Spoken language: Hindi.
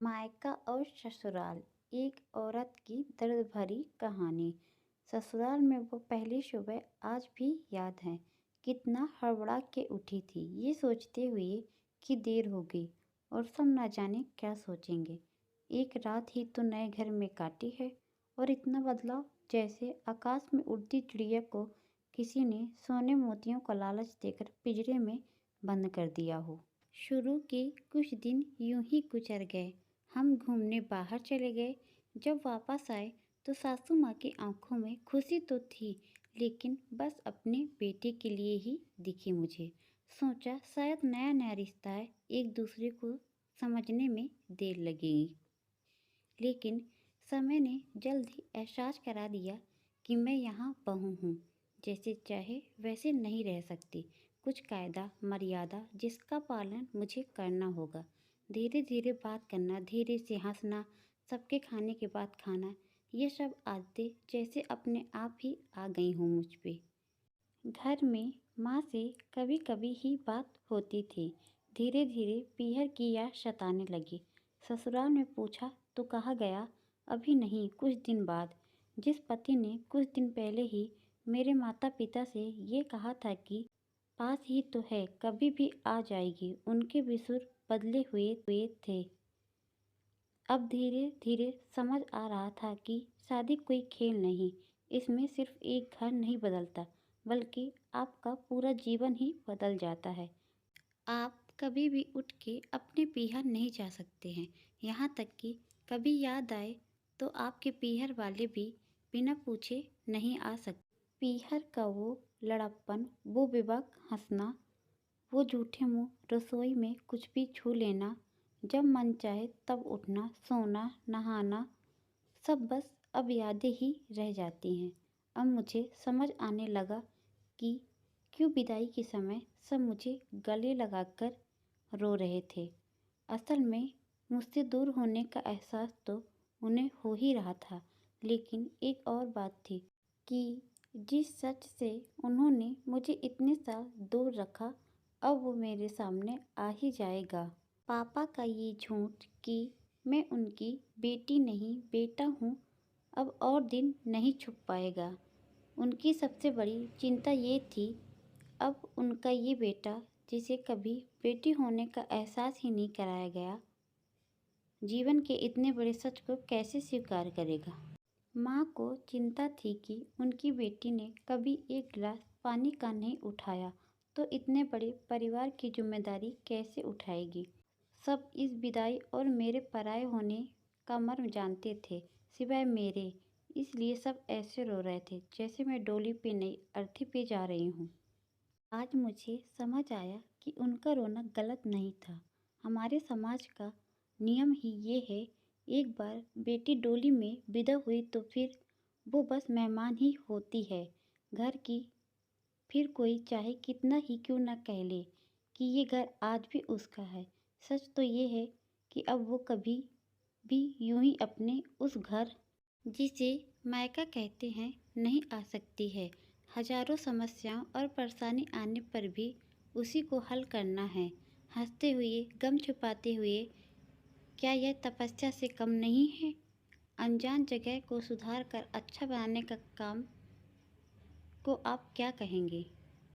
मायका और ससुराल, एक औरत की दर्द भरी कहानी। ससुराल में वो पहली सुबह आज भी याद है। कितना हड़बड़ा के उठी थी ये सोचते हुए कि देर हो गई और सब ना जाने क्या सोचेंगे। एक रात ही तो नए घर में काटी है और इतना बदलाव, जैसे आकाश में उड़ती चिड़िया को किसी ने सोने मोतियों का लालच देकर पिंजरे में बंद कर दिया हो। शुरू के कुछ दिन यूं ही गुजर गए। हम घूमने बाहर चले गए। जब वापस आए तो सासू माँ की आंखों में खुशी तो थी, लेकिन बस अपने बेटे के लिए ही दिखी मुझे। सोचा शायद नया नया रिश्ता है, एक दूसरे को समझने में देर लगेगी। लेकिन समय ने जल्द ही एहसास करा दिया कि मैं यहाँ बहू हूँ, जैसे चाहे वैसे नहीं रह सकती। कुछ कायदा मर्यादा जिसका पालन मुझे करना होगा। धीरे धीरे बात करना, धीरे से हंसना, सबके खाने के बाद खाना, ये सब आदतें जैसे अपने आप ही आ गई हूँ मुझ पे। घर में माँ से कभी कभी ही बात होती थी। धीरे धीरे पीहर की याद सताने लगी। ससुराल में पूछा तो कहा गया अभी नहीं, कुछ दिन बाद। जिस पति ने कुछ दिन पहले ही मेरे माता पिता से ये कहा था कि पास ही तो है, कभी भी आ जाएगी, उनके भी सुर बदले हुए थे। अब धीरे धीरे समझ आ रहा था कि शादी कोई खेल नहीं, इसमें सिर्फ एक घर नहीं बदलता, बल्कि आपका पूरा जीवन ही बदल जाता है। आप कभी भी उठ के अपने पीहर नहीं जा सकते हैं। यहाँ तक कि कभी याद आए तो आपके पीहर वाले भी बिना पूछे नहीं आ सकते। पीहर का वो लड़प्पन, वो बेबाक हंसना, वो झूठे मुंह रसोई में कुछ भी छू लेना, जब मन चाहे तब उठना, सोना, नहाना, सब बस अब यादें ही रह जाती हैं। अब मुझे समझ आने लगा कि क्यों विदाई के समय सब मुझे गले लगाकर रो रहे थे। असल में मुझसे दूर होने का एहसास तो उन्हें हो ही रहा था, लेकिन एक और बात थी कि जिस सच से उन्होंने मुझे इतने साल दूर रखा, अब वो मेरे सामने आ ही जाएगा। पापा का ये झूठ कि मैं उनकी बेटी नहीं बेटा हूँ, अब और दिन नहीं छुप पाएगा। उनकी सबसे बड़ी चिंता ये थी, अब उनका ये बेटा, जिसे कभी बेटी होने का एहसास ही नहीं कराया गया, जीवन के इतने बड़े सच को कैसे स्वीकार करेगा। माँ को चिंता थी कि उनकी बेटी ने कभी एक गिलास पानी का नहीं उठाया तो इतने बड़े परिवार की जिम्मेदारी कैसे उठाएगी। सब इस विदाई और मेरे पराये होने का मर्म जानते थे, सिवाय मेरे। इसलिए सब ऐसे रो रहे थे जैसे मैं डोली पे नहीं, अर्थी पे जा रही हूँ। आज मुझे समझ आया कि उनका रोना गलत नहीं था। हमारे समाज का नियम ही ये है, एक बार बेटी डोली में विदा हुई तो फिर वो बस मेहमान ही होती है घर की। फिर कोई चाहे कितना ही क्यों ना कह ले कि ये घर आज भी उसका है, सच तो ये है कि अब वो कभी भी यूं ही अपने उस घर, जिसे मायका कहते हैं, नहीं आ सकती है। हजारों समस्याओं और परेशानी आने पर भी उसी को हल करना है, हंसते हुए, गम छुपाते हुए। क्या यह तपस्या से कम नहीं है? अनजान जगह को सुधार कर अच्छा बनाने का काम को आप क्या कहेंगे?